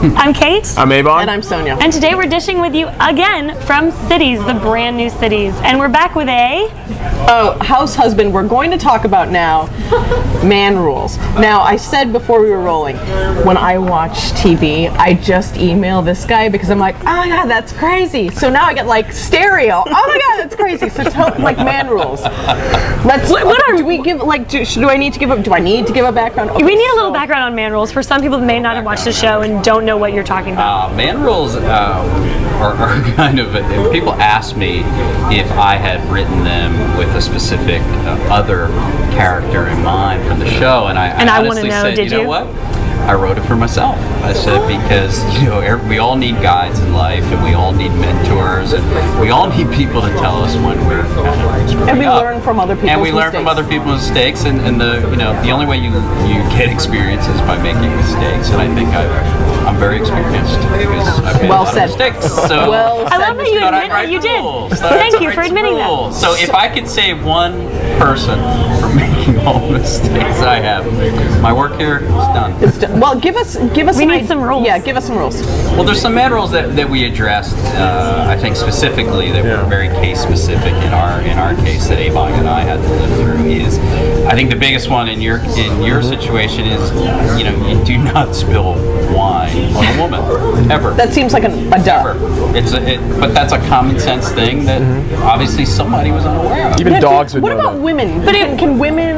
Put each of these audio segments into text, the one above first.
I'm Kate. I'm Ebong. And I'm Sonya. And today we're dishing with you again from Cities, the brand new Cities. And we're back with house husband. We're going to talk about now man rules. Now, I said before we were rolling, when I watch TV, I just email this guy because I'm like, oh my God, that's crazy. So now I get like stereo. Oh my God, that's crazy. So tell like man rules. Do we give like? Do I need to give up? Do I need to give a background? Okay, we need a little background on man rules for some people that may not have watched the show and don't know what you're talking about. Man rules are kind of, people ask me if I had written them with a specific other character in mind for the show, and I honestly said, you know what? I wrote it for myself. I said because we all need guides in life, and we all need mentors, and we all need people to tell us when we're screwing and we up. learn from other people's and we mistakes. learn from other people's mistakes, and the only way you get experience is by making mistakes, and I think I'm very experienced because I've made a lot of mistakes. So well I love that you admit that you did. Thank you for admitting that. So if I could save one person from making all the mistakes I have, my work here is done. It's done. Well, give us. We need some rules. Yeah, give us some rules. Well, there's some man rules that we addressed. I think specifically that were very case specific in our case that Ebong and I had to live through. Is I think the biggest one in your situation is you do not spill wine on a woman ever. That seems like a duh. But that's a common sense thing that obviously somebody was unaware of. Even dogs would What know about that. women? But can women?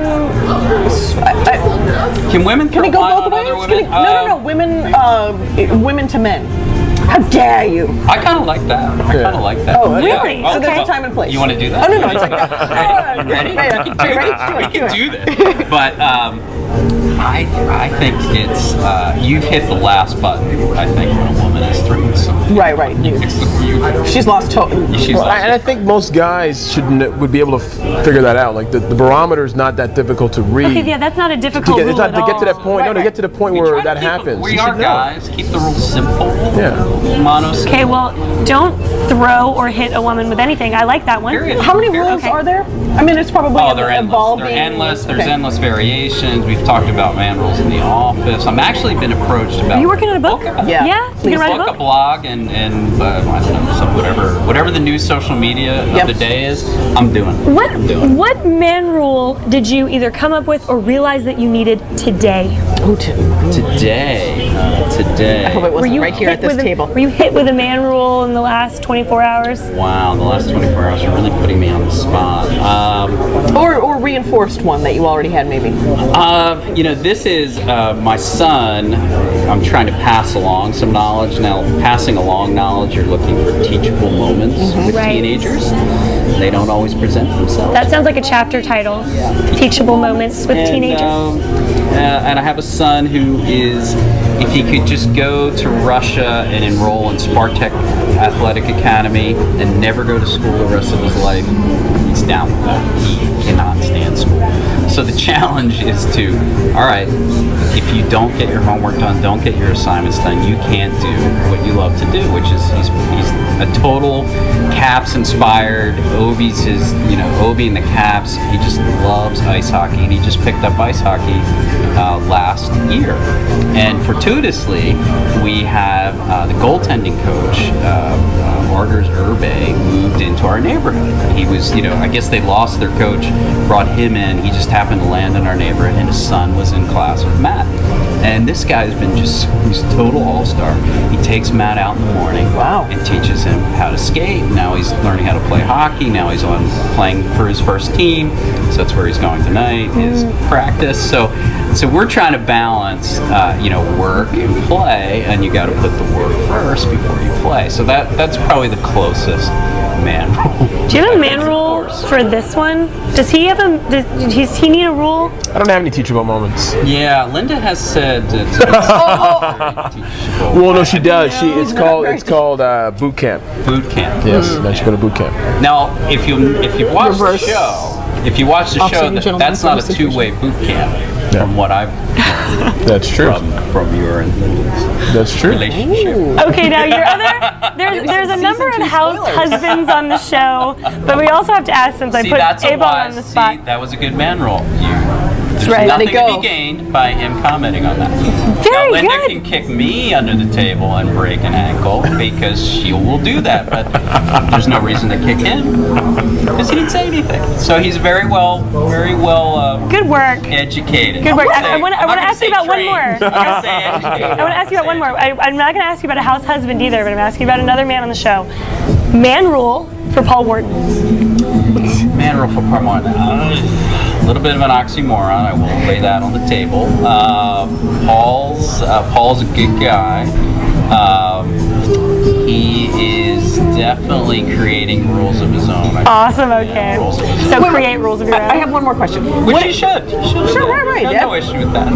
Can it go both ways? No. Women to men. How dare you? I kind of like that. Oh, really? So there's Okay. a time and place. You want to do that? Oh no, it's like Ready? ready? We can do that. But I think it's you've hit the last button. I think when a woman is throwing something. Right. She's lost hope. And I think most guys would be able to figure that out. Like the barometer is not that difficult to read. Okay, yeah, that's not a difficult rule It's not at to get to that all. point. No, to get to the point where that happens. We You are should know. guys. Keep the rules simple. Yeah. Monos. Okay, well, don't throw or hit a woman with anything. I like that one. Period. How many rules are there? I mean, it's probably They're endless. evolving. They're endless. There's Okay. endless variations. We've talked about man rules in the office. I'm actually been approached about. Are you working on a book? Yeah. Yeah? You can write a book, book? a blog, and I don't know, some whatever the new social media of the day is. I'm doing. What man rule did you either come up with or realize that you needed today? Today. I hope it wasn't right here hit at this with table. Were you hit with a man rule in the last 24 hours? Wow, the last 24 hours are really putting me on the spot. Or reinforced one that you already had, maybe. This is my son. I'm trying to pass along some knowledge. Now, passing along knowledge, you're looking for teachable moments with Right. teenagers. They don't always present themselves. That sounds like a chapter title. Teachable moments with teenagers. And I have a son who is, if he could just go to Russia and enroll in Spartak Athletic Academy and never go to school the rest of his life, he's down with that. He cannot stand school. So the challenge is to, all right, if you don't get your homework done, don't get your assignments done, you can't do what you love to do, which is he's a total Caps inspired. Obi's Obi and the Caps. He just loves ice hockey, and he just picked up ice hockey last year. And fortuitously, we have the goaltending coach, Margers Urbe, moved into our neighborhood. He was, I guess they lost their coach, brought him in. He just happened to land in our neighborhood, and his son was in class with Matt. And this guy's been he's a total all-star. He takes Matt out in the morning and teaches him how to skate. Now he's learning how to play hockey. Now he's playing for his first team. So that's where he's going tonight, is practice. So we're trying to balance, work and play, and you got to put the work first before you play. So that's probably the closest man rule. Do you have a man rule for this one? Does he have does he need a rule? I don't have any teachable moments. Yeah, Linda has said Well, no, she does. It's called boot camp. Boot camp. Yes, then she go to boot camp. Now, if you watch the show, that's not a two-way boot camp. From what I've learned. That's true. From your and Linda's That's true. relationship. Okay, now your other there's a number of house husbands on the show, but we also have to ask, since I put that's Ebong on the spot. That was a good man rule. There's right. Let nothing it go. to be gained by him commenting on that. Very now, Linda good. can kick me under the table and break an ankle because she will do that, but there's no reason to kick him because he didn't say anything. So he's very well Good work. educated. Good work. I'm I want to ask you about one more. I'm gonna say educated. I want to ask you about one more. I'm not going to ask you about a house husband either, but I'm going to ask you about another man on the show. Man rule for Paul Wharton. Man rule for Parmon. A little bit of an oxymoron. I will lay that on the table. Paul's a good guy. He is definitely creating rules of his own. Awesome. Okay. Rules of his So own. create rules of your own. I have one more question. Which you should. You should. Sure, right, Got yeah. no issue with that.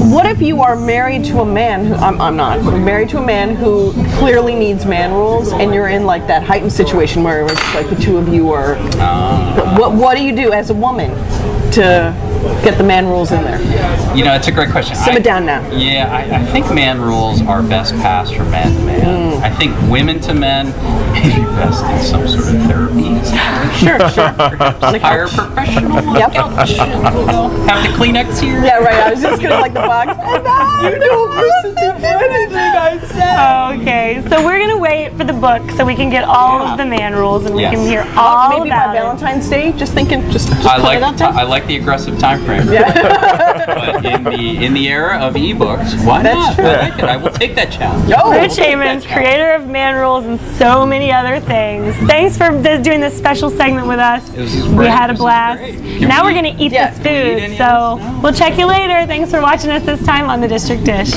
What if you are married to a man who I'm not married to a man who clearly needs man rules, and you're in like that heightened situation where it's like the two of you are. What do you do as a woman to get the man rules in there? You know, it's a great question. Simmer down now. Yeah, I think man rules are best passed from man to man. I think women to men may be best in some sort of therapy. Sure. Hire a professional. Yep. Couch, have the Kleenex here. Yeah, right. I was just gonna like the box. You don't listen to anything I say. Okay, so we're gonna wait for the book so we can get all of the man rules and we Yes. can hear all Maybe by about it. Valentine's Day. Just thinking. Just I put like it out there. I like the aggressive time frame. But in the era of ebooks, why That's not? I like it. I will take that challenge. Oh, Rich Amons, creator of Man Rules and so many other things. Thanks for doing this special segment with us. This is We great. had a This is blast. great. Can Now we- we're gonna eat Yeah. this Can we eat food, any of so this now? we'll check you later. Thanks for watching us this time on the District Dish.